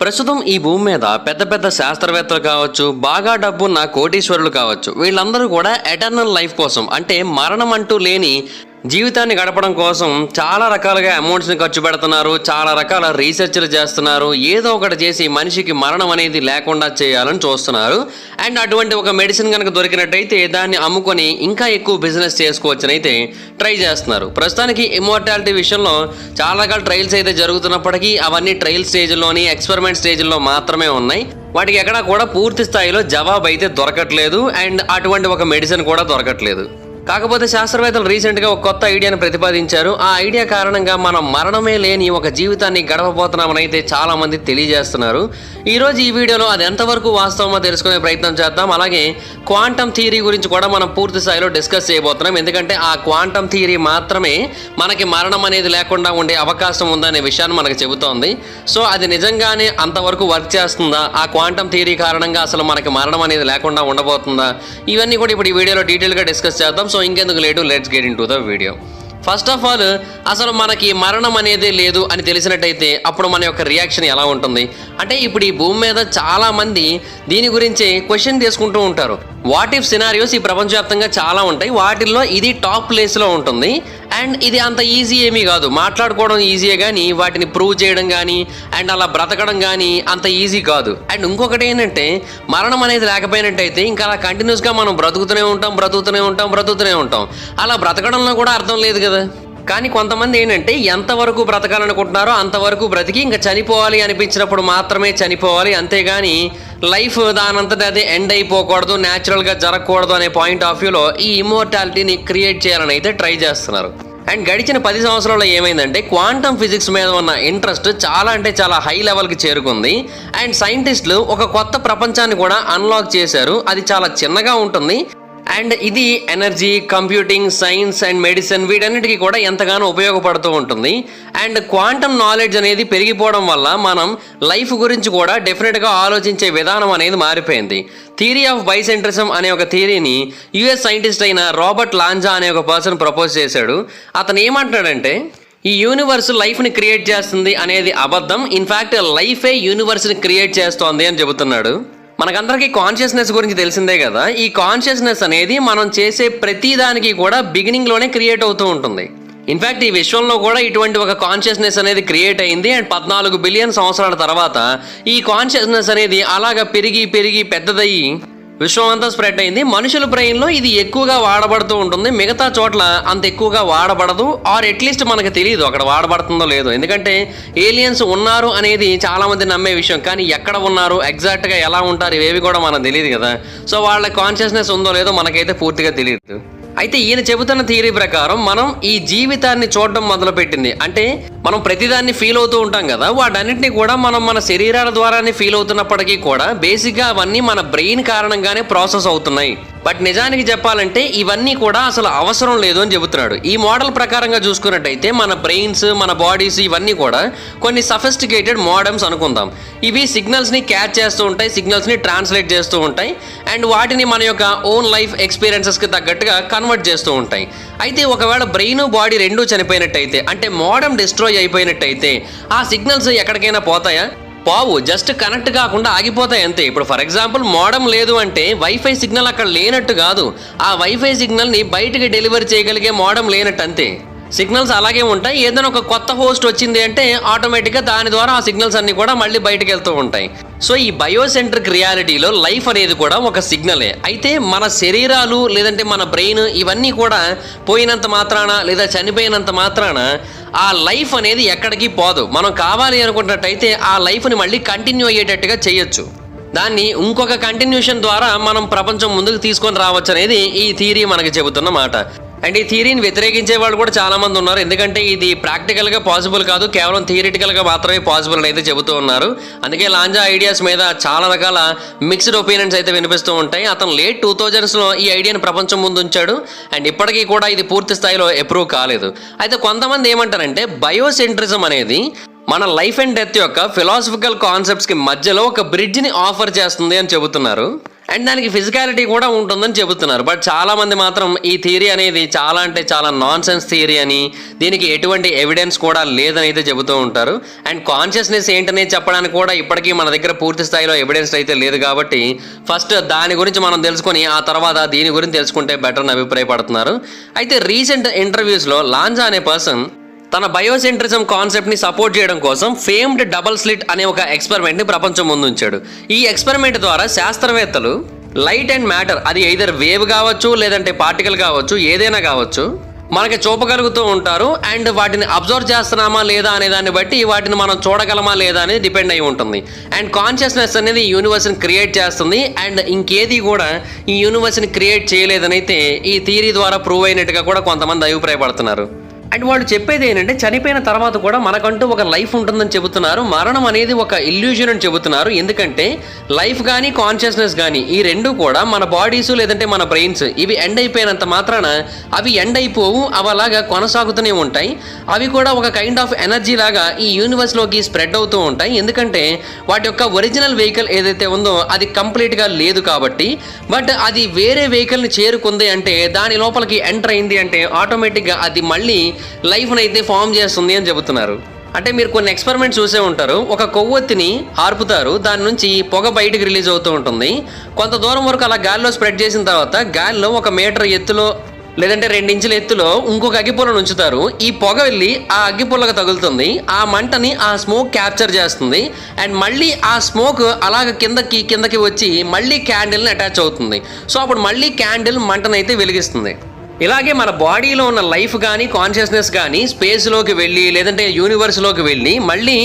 ప్రస్తుతం ఈ భూమి మీద పెద్ద పెద్ద శాస్త్రవేత్తలు కావచ్చు, బాగా డబ్బున్న కోటీశ్వరులు కావచ్చు, వీళ్ళందరూ కూడా ఎటర్నల్ లైఫ్ కోసం, అంటే మరణం అంటూ లేని జీవితాన్ని గడపడం కోసం చాలా రకాలుగా అమౌంట్స్ని ఖర్చు పెడుతున్నారు, చాలా రకాల రీసెర్చ్లు చేస్తున్నారు, ఏదో ఒకటి చేసి మనిషికి మరణం అనేది లేకుండా చేయాలని చూస్తున్నారు. అండ్ అటువంటి ఒక మెడిసిన్ కనుక దొరికినట్టయితే దాన్ని అమ్ముకొని ఇంకా ఎక్కువ బిజినెస్ చేసుకోవచ్చని అయితే ట్రై చేస్తున్నారు. ప్రస్తుతానికి ఇమ్మోర్టాలిటీ విషయంలో చాలా రకాల ట్రయల్స్ అయితే జరుగుతున్నప్పటికీ అవన్నీ ట్రయల్ స్టేజ్లోని, ఎక్స్పెరిమెంట్ స్టేజ్లో మాత్రమే ఉన్నాయి. వాటికి ఎక్కడా కూడా పూర్తి స్థాయిలో జవాబు అయితే దొరకట్లేదు. అండ్ అటువంటి ఒక మెడిసిన్ కూడా దొరకట్లేదు. కాకపోతే శాస్త్రవేత్తలు రీసెంట్గా ఒక కొత్త ఐడియాను ప్రతిపాదించారు. ఆ ఐడియా కారణంగా మనం మరణమే లేని ఒక జీవితాన్ని గడపబోతున్నామని అయితే చాలా మంది తెలియజేస్తున్నారు. ఈరోజు ఈ వీడియోలో అది ఎంతవరకు వాస్తవమో తెలుసుకునే ప్రయత్నం చేద్దాం. అలాగే క్వాంటమ్ థియరీ గురించి కూడా మనం పూర్తి స్థాయిలో డిస్కస్ చేయబోతున్నాం. ఎందుకంటే ఆ క్వాంటమ్ థియరీ మాత్రమే మనకి మరణం అనేది లేకుండా ఉండే అవకాశం ఉందనే విషయాన్ని మనకు చెబుతోంది. సో అది నిజంగానే అంతవరకు వర్క్ చేస్తుందా? ఆ క్వాంటమ్ థియరీ కారణంగా అసలు మనకి మరణం అనేది లేకుండా ఉండబోతుందా? ఇవన్నీ కూడా ఇప్పుడు ఈ వీడియోలో డీటెయిల్గా డిస్కస్ చేద్దాం. సో ఇంకెందుకు late, let's get in to the video. First of all, అసలు మనకి మరణం అనేదే లేదు అని తెలిసినట్టయితే అప్పుడు మన యొక్క రియాక్షన్ ఎలా ఉంటుంది అంటే, ఇప్పుడు ఈ భూమి మీద చాలా మంది దీని గురించి క్వశ్చన్ చేసుకుంటూ ఉంటారు. వాట్ ఇఫ్ సినారియోస్ ఈ ప్రపంచవ్యాప్తంగా చాలా ఉంటాయి. వాటిల్లో ఇది టాప్ ప్లేస్లో ఉంటుంది. అండ్ ఇది అంత ఈజీ ఏమీ కాదు. మాట్లాడుకోవడం ఈజీయే కానీ వాటిని ప్రూవ్ చేయడం కానీ అండ్ అలా బ్రతకడం కానీ అంత ఈజీ కాదు. అండ్ ఇంకొకటి ఏంటంటే, మరణం అనేది లేకపోయినట్టయితే ఇంకా అలా కంటిన్యూస్గా మనం బ్రతుకుతూనే ఉంటాం. అలా బ్రతకడంలో కూడా అర్థం లేదు కదా. కానీ కొంతమంది ఏంటంటే, ఎంతవరకు బ్రతకాలనుకుంటున్నారో అంతవరకు బ్రతికి ఇంకా చనిపోవాలి అనిపించినప్పుడు మాత్రమే చనిపోవాలి, అంతేగాని లైఫ్ దానంతటా అదే ఎండ్ అయిపోకూడదు, న్యాచురల్గా జరగకూడదు అనే పాయింట్ ఆఫ్ వ్యూలో ఈ ఇమ్మోర్టాలిటీని క్రియేట్ చేయాలని అయితే ట్రై చేస్తున్నారు. అండ్ గడిచిన 10 సంవత్సరాల్లో ఏమైందంటే, క్వాంటమ్ ఫిజిక్స్ మీద ఉన్న ఇంట్రెస్ట్ చాలా హై లెవెల్కి చేరుకుంది. అండ్ సైంటిస్టులు ఒక కొత్త ప్రపంచాన్ని కూడా అన్లాక్ చేశారు. అది చాలా చిన్నగా ఉంటుంది. అండ్ ఇది energy, computing, science and medicine వీటన్నిటికీ కూడా ఎంతగానో ఉపయోగపడుతూ ఉంటుంది. అండ్ క్వాంటమ్ నాలెడ్జ్ అనేది పెరిగిపోవడం వల్ల మనం లైఫ్ గురించి కూడా డెఫినెట్గా ఆలోచించే విధానం అనేది మారిపోయింది. థియరీ ఆఫ్ బైసెంట్రిజం అనే ఒక థియరీని యుఎస్ సైంటిస్ట్ అయిన రాబర్ట్ లాంజా అనే ఒక పర్సన్ ప్రపోజ్ చేశాడు. అతను ఏమంటాడంటే, ఈ యూనివర్స్ లైఫ్ని క్రియేట్ చేస్తుంది అనేది అబద్ధం, ఇన్ఫ్యాక్ట్ లైఫే యూనివర్స్ని క్రియేట్ చేస్తోంది అని చెబుతున్నాడు. మనకందరికీ కాన్షియస్నెస్ గురించి తెలిసిందే కదా. ఈ కాన్షియస్నెస్ అనేది మనం చేసే ప్రతి దానికి కూడా బిగినింగ్లోనే క్రియేట్ అవుతూ ఉంటుంది. ఇన్ఫ్యాక్ట్ ఈ విశ్వంలో కూడా ఇటువంటి ఒక కాన్షియస్నెస్ అనేది క్రియేట్ అయింది. అండ్ 14 బిలియన్ సంవత్సరాల తర్వాత ఈ కాన్షియస్నెస్ అనేది అలాగా పెరిగి పెద్దదయ్యి విశ్వం అంతా స్ప్రెడ్ అయింది. మనుషుల బ్రెయిన్లో ఇది ఎక్కువగా వాడబడుతూ ఉంటుంది, మిగతా చోట్ల అంత ఎక్కువగా వాడబడదు. ఆర్ అట్లీస్ట్ మనకు తెలియదు అక్కడ వాడబడుతుందో లేదో. ఎందుకంటే ఏలియన్స్ ఉన్నారు అనేది చాలామంది నమ్మే విషయం, కానీ ఎక్కడ ఉన్నారు, ఎగ్జాక్ట్గా ఎలా ఉంటారు, ఇవేవి కూడా మనకు తెలియదు కదా. సో వాళ్ళ కాన్షియస్నెస్ ఉందో లేదో మనకైతే పూర్తిగా తెలియదు. అయితే ఈయన చెబుతున్న థియరీ ప్రకారం మనం ఈ జీవితాన్ని చూడడం మొదలుపెట్టింది. అంటే మనం ప్రతిదాన్ని ఫీల్ అవుతూ ఉంటాం కదా, వాటన్నిటిని కూడా మనం మన శరీరాల ద్వారానే ఫీల్ అవుతున్నప్పటికీ కూడా బేసిక్గా అవన్నీ మన బ్రెయిన్ కారణంగానే ప్రాసెస్ అవుతున్నాయి. బట్ నిజానికి చెప్పాలంటే ఇవన్నీ కూడా అసలు అవసరం లేదు అని చెబుతున్నాడు. ఈ మోడల్ ప్రకారంగా చూసుకున్నట్టయితే మన బ్రెయిన్స్, మన బాడీస్ ఇవన్నీ కూడా కొన్ని సఫిస్టికేటెడ్ మోడమ్స్ అనుకుందాం. ఇవి సిగ్నల్స్ని క్యాచ్ చేస్తూ ఉంటాయి, సిగ్నల్స్ని ట్రాన్స్లేట్ చేస్తూ ఉంటాయి. అండ్ వాటిని మన యొక్క ఓన్ లైఫ్ ఎక్స్పీరియన్సెస్కి తగ్గట్టుగా కన్వర్ట్ చేస్తూ ఉంటాయి. అయితే ఒకవేళ బ్రెయిన్, బాడీ రెండూ చనిపోయినట్టయితే, అంటే మోడమ్ డిస్ట్రాయ్ అయిపోయినట్టయితే ఆ సిగ్నల్స్ ఎక్కడికైనా పోతాయా? పావు, జస్ట్ కనెక్ట్ కాకుండా ఆగిపోతాయి అంతే. ఇప్పుడు ఫర్ ఎగ్జాంపుల్ మోడమ్ లేదు అంటే వైఫై సిగ్నల్ అక్కడ లేనట్టు కాదు, ఆ వైఫై సిగ్నల్ని బయటికి డెలివరీ చేయగలిగే మోడమ్ లేనట్టు అంతే. సిగ్నల్స్ అలాగే ఉంటాయి. ఏదైనా ఒక కొత్త హోస్ట్ వచ్చింది అంటే ఆటోమేటిక్గా దాని ద్వారా ఆ సిగ్నల్స్ అన్ని కూడా మళ్ళీ బయటకు వెళ్తూ ఉంటాయి. సో ఈ బయోసెంట్రిక్ రియాలిటీలో లైఫ్ అనేది కూడా ఒక సిగ్నలే. అయితే మన శరీరాలు లేదంటే మన బ్రెయిన్ ఇవన్నీ కూడా పోయినంత మాత్రాన లేదా చనిపోయినంత మాత్రాన ఆ లైఫ్ అనేది ఎక్కడికి పోదు. మనం కావాలి అనుకున్నట్టయితే ఆ లైఫ్ని మళ్ళీ కంటిన్యూ అయ్యేటట్టుగా చేయొచ్చు. దాన్ని ఇంకొక కంటిన్యూషన్ ద్వారా మనం ప్రపంచం ముందుకు తీసుకొని రావచ్చు అనేది ఈ థియరీ మనకి చెబుతున్న మాట. అండ్ ఈ థియరీని వ్యతిరేకించే వాళ్ళు కూడా చాలామంది ఉన్నారు. ఎందుకంటే ఇది ప్రాక్టికల్గా పాసిబుల్ కాదు, కేవలం థియరిటికల్గా మాత్రమే పాసిబుల్ అని అయితే చెబుతూ ఉన్నారు. అందుకే లాంజా ఐడియాస్ మీద చాలా రకాల మిక్స్డ్ ఒపీనియన్స్ అయితే వినిపిస్తూ ఉంటాయి. అతను లేట్ 2000స్లో ఈ ఐడియాని ప్రపంచం ముందు ఉంచాడు. అండ్ ఇప్పటికీ కూడా ఇది పూర్తి స్థాయిలో అప్రూవ్ కాలేదు. అయితే కొంతమంది ఏమంటారంటే, బయోసెంట్రిజం అనేది మన లైఫ్ అండ్ డెత్ యొక్క ఫిలాసఫికల్ కాన్సెప్ట్స్కి మధ్యలో ఒక బ్రిడ్జ్ని ఆఫర్ చేస్తుంది అని చెబుతున్నారు. అండ్ దానికి ఫిజికాలిటీ కూడా ఉంటుందని చెబుతున్నారు. బట్ చాలా మంది మాత్రం ఈ థియరీ అనేది చాలా అంటే చాలా నాన్ సెన్స్ థియరీ అని, దీనికి ఎటువంటి ఎవిడెన్స్ కూడా లేదని అయితే చెబుతూ ఉంటారు. అండ్ కాన్షియస్నెస్ ఏంటనేది చెప్పడానికి కూడా ఇప్పటికీ మన దగ్గర పూర్తి స్థాయిలో ఎవిడెన్స్ అయితే లేదు. కాబట్టి ఫస్ట్ దాని గురించి మనం తెలుసుకొని ఆ తర్వాత దీని గురించి తెలుసుకుంటే బెటర్ అని అభిప్రాయపడుతున్నారు. అయితే రీసెంట్ ఇంటర్వ్యూస్లో లాంజా అనే పర్సన్ తన బయోసెంట్రిజం కాన్సెప్ట్ని సపోర్ట్ చేయడం కోసం ఫేమ్డ్ డబల్ స్లిట్ అనే ఒక ఎక్స్పెరిమెంట్ని ప్రపంచం ముందు ఉంచాడు. ఈ ఎక్స్పెరిమెంట్ ద్వారా శాస్త్రవేత్తలు లైట్ అండ్ మ్యాటర్, అది ఎయిదర్ వేవ్ కావచ్చు లేదంటే పార్టికల్ కావచ్చు, ఏదైనా కావచ్చు, మనకి చూపగలుగుతూ ఉంటారు. అండ్ వాటిని అబ్జర్వ్ చేస్తున్నామా లేదా అనే దాన్ని బట్టి వాటిని మనం చూడగలమా లేదా అనేది డిపెండ్ అయి ఉంటుంది. అండ్ కాన్షియస్నెస్ అనేది యూనివర్స్ని క్రియేట్ చేస్తుంది. అండ్ ఇంకేది కూడా ఈ యూనివర్స్ని క్రియేట్ చేయలేదని అయితే ఈ థియరీ ద్వారా ప్రూవ్ అయినట్టుగా కూడా కొంతమంది అభిప్రాయపడుతున్నారు. అండ్ వాళ్ళు చెప్పేది ఏంటంటే చనిపోయిన తర్వాత కూడా మనకంటూ ఒక లైఫ్ ఉంటుందని చెబుతున్నారు. మరణం అనేది ఒక ఇల్యూజన్ అని చెబుతున్నారు. ఎందుకంటే లైఫ్ కానీ కాన్షియస్నెస్ కానీ ఈ రెండు కూడా మన బాడీస్ లేదంటే మన బ్రెయిన్స్ ఇవి ఎండ్ అయిపోయినంత మాత్రాన అవి ఎండ్ అయిపోవు, అవి అలాగా కొనసాగుతూనే ఉంటాయి. అవి కూడా ఒక కైండ్ ఆఫ్ ఎనర్జీ లాగా ఈ యూనివర్స్లోకి స్ప్రెడ్ అవుతూ ఉంటాయి. ఎందుకంటే వాటి యొక్క ఒరిజినల్ వెహికల్ ఏదైతే ఉందో అది కంప్లీట్గా లేదు కాబట్టి. బట్ అది వేరే వెహికల్ని చేరుకుంది అంటే, దాని లోపలికి ఎంటర్ అయింది అంటే ఆటోమేటిక్గా అది మళ్ళీ లైఫ్ని అయితే ఫామ్ చేస్తుంది అని చెబుతున్నారు. అంటే మీరు కొన్ని ఎక్స్పెరిమెంట్స్ చూసే ఉంటారు. ఒక కొవ్వొత్తిని ఆర్పుతారు, దాని నుంచి పొగ బయటకు రిలీజ్ అవుతూ ఉంటుంది. కొంత దూరం వరకు అలా గాలిలో స్ప్రెడ్ చేసిన తర్వాత గాలిలో 1 మీటర్ ఎత్తులో లేదంటే 2 ఇంచుల ఎత్తులో ఇంకొక అగ్గిపుల్లను ఉంచుతారు. ఈ పొగ వెళ్ళి ఆ అగ్గిపుల్లకు తగులుతుంది, ఆ మంటని ఆ స్మోక్ క్యాప్చర్ చేస్తుంది. అండ్ మళ్ళీ ఆ స్మోక్ అలాగ కిందకి వచ్చి మళ్ళీ క్యాండిల్ని అటాచ్ అవుతుంది. సో అప్పుడు మళ్ళీ క్యాండిల్ మంటనైతే వెలిగిస్తుంది. ఇలాగే మన బాడీలో ఉన్న లైఫ్ కానీ కాన్షియస్నెస్ కానీ స్పేస్లోకి వెళ్ళి లేదంటే యూనివర్స్లోకి వెళ్ళి మళ్ళీ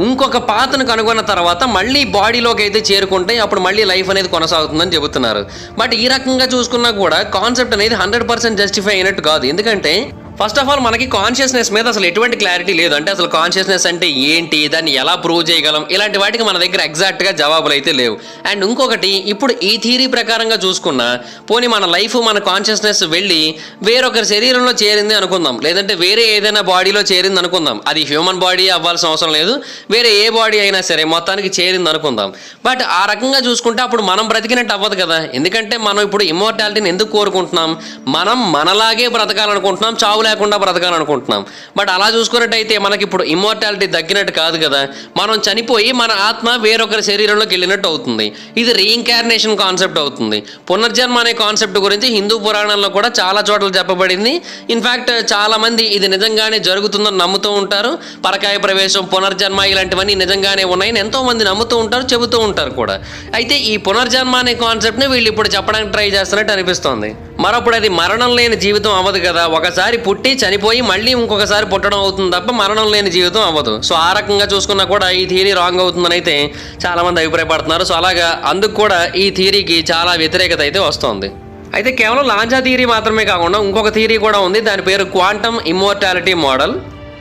ఇంకొక పాత్ను కనుగొన్న తర్వాత మళ్ళీ బాడీలోకి అయితే చేరుకుంటాయి. అప్పుడు మళ్ళీ లైఫ్ అనేది కొనసాగుతుందని చెబుతున్నారు. బట్ ఈ రకంగా చూసుకున్నా కూడా కాన్సెప్ట్ అనేది 100% జస్టిఫై అయినట్టు కాదు. ఎందుకంటే ఫస్ట్ ఆఫ్ ఆల్ మనకి కాన్షియస్నెస్ మీద అసలు ఎటువంటి క్లారిటీ లేదు. అంటే అసలు కాన్షియస్నెస్ అంటే ఏంటి, దాన్ని ఎలా ప్రూవ్ చేయగలం, ఇలాంటి వాటికి మన దగ్గర ఎగ్జాక్ట్గా జవాబులు అయితే లేవు. అండ్ ఇంకొకటి, ఇప్పుడు ఈ థియరీ ప్రకారంగా చూసుకున్నా పోనీ మన లైఫ్ మన కాన్షియస్నెస్ వెళ్ళి వేరొకరి శరీరంలో చేరింది అనుకుందాం, లేదంటే వేరే ఏదైనా బాడీలో చేరింది అనుకుందాం. అది హ్యూమన్ బాడీ అవ్వాల్సిన అవసరం లేదు, వేరే ఏ బాడీ అయినా సరే మొత్తానికి చేరింది అనుకుందాం. బట్ ఆ రకంగా చూసుకుంటే అప్పుడు మనం బ్రతికినట్టు అవ్వదు కదా. ఎందుకంటే మనం ఇప్పుడు ఇమ్మోర్టాలిటీని ఎందుకు కోరుకుంటున్నాం? మనం మనలాగే బ్రతకాలనుకుంటున్నాం, చావు లేకుండా బ్రతకాలనుకుంటున్నాం. బట్ అలా చూసుకున్నట్టయితే మనకి ఇప్పుడు ఇమ్మోర్టాలిటీ తగ్గినట్టు కాదు కదా. మనం చనిపోయి మన ఆత్మ వేరొకరి శరీరంలోకి వెళ్ళినట్టు అవుతుంది. ఇది రీఇన్కార్నేషన్ కాన్సెప్ట్ అవుతుంది. పునర్జన్మ అనే కాన్సెప్ట్ గురించి హిందూ పురాణాల్లో కూడా చాలా చోట్ల చెప్పబడింది. ఇన్ఫ్యాక్ట్ చాలా మంది ఇది నిజంగానే జరుగుతుందని నమ్ముతూ ఉంటారు. పరకాయ ప్రవేశం, పునర్జన్మ ఇలాంటివన్నీ నిజంగానే ఉన్నాయని ఎంతో మంది నమ్ముతూ ఉంటారు, చెబుతూ ఉంటారు కూడా. అయితే ఈ పునర్జన్మ అనే కాన్సెప్ట్ని వీళ్ళు ఇప్పుడు చెప్పడానికి ట్రై చేస్తున్నట్టు అనిపిస్తోంది. మరప్పుడు అది మరణం లేని జీవితం అవ్వదు కదా. ఒకసారి పుట్టి చనిపోయి మళ్ళీ ఇంకొకసారి పుట్టడం అవుతుంది తప్ప మరణం లేని జీవితం అవ్వదు. సో ఆ రకంగా చూసుకున్నా కూడా ఈ థియరీ రాంగ్ అవుతుందని అయితే చాలా మంది అభిప్రాయపడుతున్నారు. సో అలాగా అందుకు కూడా ఈ థియరీకి చాలా వ్యతిరేకత అయితే వస్తుంది. అయితే కేవలం లాంజా థియరీ మాత్రమే కాకుండా ఇంకొక థియరీ కూడా ఉంది. దాని పేరు క్వాంటమ్ ఇమ్మోర్టాలిటీ మోడల్.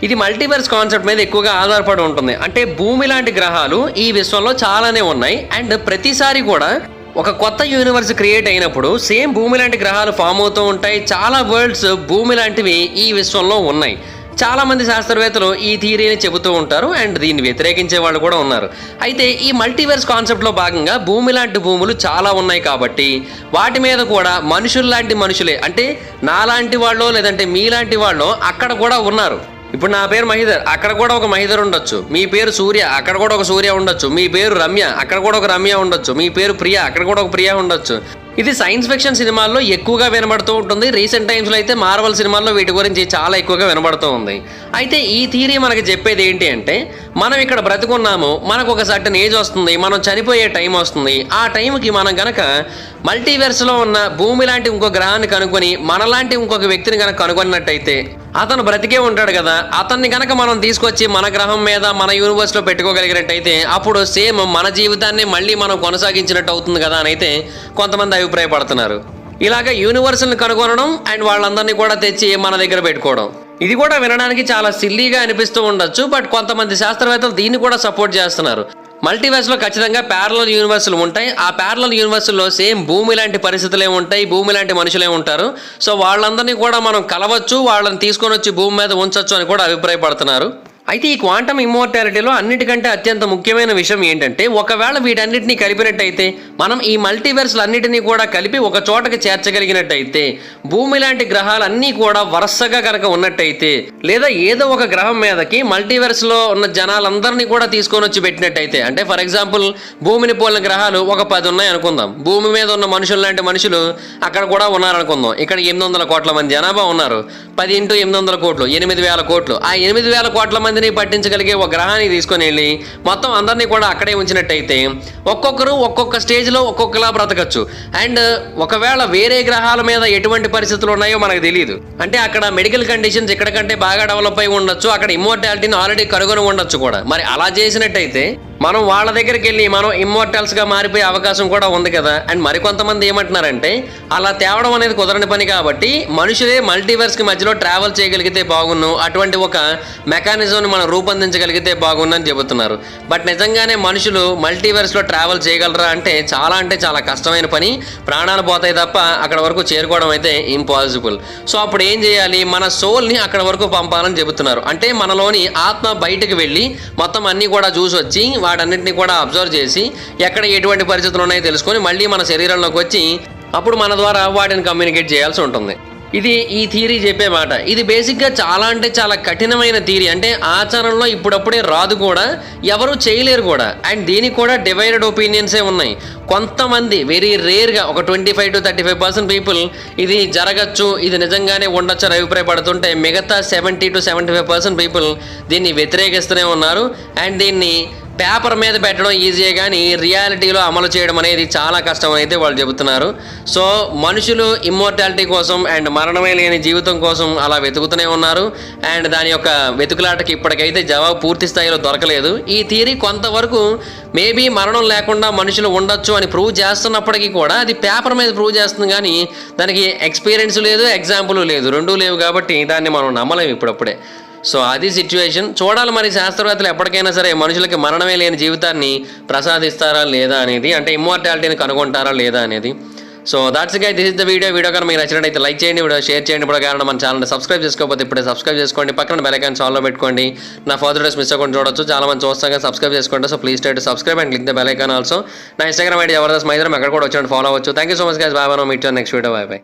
ఇది మల్టీవర్స్ కాన్సెప్ట్ మీద ఎక్కువగా ఆధారపడి ఉంటుంది. అంటే భూమి లాంటి గ్రహాలు ఈ విశ్వంలో చాలానే ఉన్నాయి. అండ్ ప్రతిసారి కూడా ఒక కొత్త యూనివర్స్ క్రియేట్ అయినప్పుడు సేమ్ భూమి లాంటి గ్రహాలు ఫామ్ అవుతూ ఉంటాయి. చాలా వరల్డ్స్ భూమి లాంటివి ఈ విశ్వంలో ఉన్నాయి. చాలామంది శాస్త్రవేత్తలు ఈ థియరీని చెబుతూ ఉంటారు అండ్ దీన్ని వ్యతిరేకించే వాళ్ళు కూడా ఉన్నారు. అయితే ఈ మల్టీవర్స్ కాన్సెప్ట్లో భాగంగా భూమి లాంటి భూములు చాలా ఉన్నాయి కాబట్టి వాటి మీద కూడా మనుషుల్లాంటి మనుషులే, అంటే నాలాంటి వాళ్ళు లేదంటే మీలాంటి వాళ్ళు అక్కడ కూడా ఉన్నారు. ఇప్పుడు నా పేరు మహిధర్, అక్కడ కూడా ఒక మహిధర్ ఉండొచ్చు. మీ పేరు సూర్య, అక్కడ కూడా ఒక సూర్య ఉండొచ్చు. మీ పేరు రమ్య, అక్కడ కూడా ఒక రమ్య ఉండొచ్చు. మీ పేరు ప్రియ, అక్కడ కూడా ఒక ప్రియ ఉండొచ్చు. ఇది సైన్స్ ఫిక్షన్ సినిమాల్లో ఎక్కువగా వినబడుతూ ఉంటుంది. రీసెంట్ టైమ్స్లో అయితే మార్వల్ సినిమాల్లో వీటి గురించి చాలా ఎక్కువగా వినబడుతూ ఉంది. అయితే ఈ థియరీ మనకి చెప్పేది ఏంటి అంటే, మనం ఇక్కడ బ్రతుకున్నాము, మనకు ఒక సర్టన్ ఏజ్ వస్తుంది, మనం చనిపోయే టైం వస్తుంది. ఆ టైంకి మనం కనుక మల్టీవర్స్లో ఉన్న భూమి లాంటి ఇంకో గ్రహాన్ని కనుక్కొని మనలాంటి ఇంకొక వ్యక్తిని కనుక కనుగొన్నట్టయితే అతను బ్రతికే ఉంటాడు కదా. అతన్ని కనుక మనం తీసుకొచ్చి మన గ్రహం మీద మన యూనివర్స్లో పెట్టుకోగలిగినట్టయితే అప్పుడు సేమ్ మన జీవితాన్ని మళ్ళీ మనం కొనసాగించినట్టు అవుతుంది కదా అని అయితే కొంతమంది అభిప్రాయపడుతున్నారు. ఇలాగ యూనివర్స్ని కనుగొనడం అండ్ వాళ్ళందరినీ కూడా తెచ్చి మన దగ్గర పెట్టుకోవడం, ఇది కూడా వినడానికి చాలా సిల్లీగా అనిపిస్తూ ఉండొచ్చు. బట్ కొంతమంది శాస్త్రవేత్తలు దీన్ని కూడా సపోర్ట్ చేస్తున్నారు. మల్టీవర్స్లో ఖచ్చితంగా ప్యారలల్ యూనివర్సులు ఉంటాయి. ఆ ప్యారలల్ యూనివర్సుల్లో సేమ్ భూమి లాంటి పరిస్థితులే ఉంటాయి, భూమి లాంటి మనుషులే ఉంటారు. సో వాళ్ళందరినీ కూడా మనం కలవచ్చు, వాళ్ళని తీసుకొని వచ్చి భూమి మీద ఉంచవచ్చు అని కూడా అభిప్రాయపడుతున్నారు. అయితే ఈ క్వాంటమ్ ఇమ్మోర్టాలిటీలో అన్నిటికంటే అత్యంత ముఖ్యమైన విషయం ఏంటంటే ఒకవేళ వీటన్నిటిని కలిపినట్టయితే మనం ఈ మల్టీవర్స్లన్నిటినీ కూడా కలిపి ఒక చోటకి చేర్చగలిగినట్టయితే భూమి లాంటి గ్రహాలన్నీ కూడా వరుసగా కనుక ఉన్నట్టయితే లేదా ఏదో ఒక గ్రహం మీదకి మల్టీవర్స్లో ఉన్న జనాలందరినీ కూడా తీసుకొని వచ్చి పెట్టినట్టయితే అంటే ఫర్ ఎగ్జాంపుల్ భూమిని పోలిన గ్రహాలు ఒక 10 ఉన్నాయి అనుకుందాం. భూమి మీద ఉన్న మనుషులు లాంటి మనుషులు అక్కడ కూడా ఉన్నారనుకుందాం. ఇక్కడ 800 కోట్ల మంది జనాభా ఉన్నారు. 10 × 800 కోట్లు 8,000 కోట్లు. ఆ 8,000 కోట్ల మందిని పట్టించగలిగే ఒక గ్రహాన్ని తీసుకొని వెళ్ళి మొత్తం అందరినీ కూడా అక్కడే ఉంచినట్టయితే ఒక్కొక్కరు ఒక్కొక్క స్టేజ్లో ఒక్కొక్కలా బ్రతకచ్చు. అండ్ ఒకవేళ వేరే గ్రహాల మీద ఎటువంటి పరిస్థితులు ఉన్నాయో మనకు తెలియదు. అంటే అక్కడ మెడికల్ కండిషన్స్ ఇక్కడ కంటే బాగా డెవలప్ అయి ఉండొచ్చు. అక్కడ ఇమ్మోర్టాలిటీని ఆల్రెడీ కనుగొని ఉండొచ్చు కూడా. మరి అలా చేసినట్టయితే మనం వాళ్ళ దగ్గరికి వెళ్ళి మనం ఇమ్మోర్టల్స్గా మారిపోయే అవకాశం కూడా ఉంది కదా. అండ్ మరికొంతమంది ఏమంటున్నారంటే అలా తేవడం అనేది కుదరని పని కాబట్టి మనుషులే మల్టీవర్స్కి మధ్యలో ట్రావెల్ చేయగలిగితే బాగున్ను, అటువంటి ఒక మెకానిజంని మనం రూపొందించగలిగితే బాగుందని చెబుతున్నారు. బట్ నిజంగానే మనుషులు మల్టీవర్స్లో ట్రావెల్ చేయగలరా అంటే చాలా కష్టమైన పని. ప్రాణాలు పోతాయి తప్ప అక్కడ వరకు చేరుకోవడం అయితే ఇంపాసిబుల్. సో అప్పుడు ఏం చేయాలి, మన సోల్ని అక్కడ వరకు పంపాలని చెబుతున్నారు. అంటే మనలోని ఆత్మ బయటకు వెళ్ళి మొత్తం అన్నీ కూడా చూసి వచ్చి వాటన్నింటినీ కూడా అబ్జర్వ్ చేసి ఎక్కడ ఎటువంటి పరిస్థితులు ఉన్నాయో తెలుసుకొని మళ్ళీ మన శరీరంలోకి వచ్చి అప్పుడు మన ద్వారా వాటిని కమ్యూనికేట్ చేయాల్సి ఉంటుంది. ఇది ఈ థియరీ చెప్పే మాట. ఇది బేసిక్గా చాలా కఠినమైన థియరీ. అంటే ఆచరణలో ఇప్పుడప్పుడే రాదు కూడా, ఎవరు చేయలేరు కూడా. అండ్ దీనికి కూడా డివైడెడ్ ఒపీనియన్సే ఉన్నాయి. కొంతమంది వెరీ రేర్గా ఒక 25 to 35% పీపుల్ ఇది జరగచ్చు, ఇది నిజంగానే ఉండొచ్చు అని అభిప్రాయపడుతుంటే మిగతా 70 to 75% పీపుల్ దీన్ని వ్యతిరేకిస్తూనే ఉన్నారు. అండ్ దీన్ని పేపర్ మీద పెట్టడం ఈజీయే కానీ రియాలిటీలో అమలు చేయడం అనేది చాలా కష్టం అయితే వాళ్ళు చెబుతున్నారు. సో మనుషులు ఇమ్మోర్టాలిటీ కోసం అండ్ మరణమే లేని జీవితం కోసం అలా వెతుకుతూనే ఉన్నారు. అండ్ దాని యొక్క వెతుకులాటకి ఇప్పటికైతే జవాబు పూర్తి స్థాయిలో దొరకలేదు. ఈ థియరీ కొంతవరకు మేబీ మరణం లేకుండా మనుషులు ఉండొచ్చు అని ప్రూవ్ చేస్తున్నప్పటికీ కూడా అది పేపర్ మీద ప్రూవ్ చేస్తుంది కానీ దానికి ఎక్స్పీరియన్స్ లేదు, ఎగ్జాంపుల్ లేదు, రెండూ లేవు. కాబట్టి దాన్ని మనం నమ్మలేము ఇప్పుడప్పుడే. సో అది సిచ్యువేషన్. చూడాలి మరి శాస్త్రవేత్తలు ఎప్పటికైనా సరే మనుషులకి మరణమే లేని జీవితాన్ని ప్రసాదిస్తారా లేదా అనేది, అంటే ఇమ్మోర్టాలిటీని కనుగొంటారా లేదా అనేది. So that's guys, this is the video. కానీ మీకు నచ్చినట్టయితే లైక్ చేయండి, వీడియో షేర్ చేయండి. ఇప్పుడు కారణం మన ఛానల్ని సబ్స్క్రైబ్ చేసుకోకపోతే ఇప్పుడే సబ్స్క్రైబ్ చేసుకోండి. పక్కన బెల్ ఐకాన్ ఆన్లో పెట్టుకోండి. నా ఫర్దర్ డేస్ మిస్ అవ్వకుండా చూడొచ్చు. చాలా మంది చూస్తాగా సబ్స్క్రైబ్ చేసుకోండి. So please try to subscribe and click the bell icon also. నా ఇన్స్టాగ్రామ్ ఐడి జబర్దస్త్ మైదరం, ఎక్కడ కూడా వచ్చి ఫాలో అవ్వచ్చు. Thank you so much guys. Bye. Meet next video. Bye.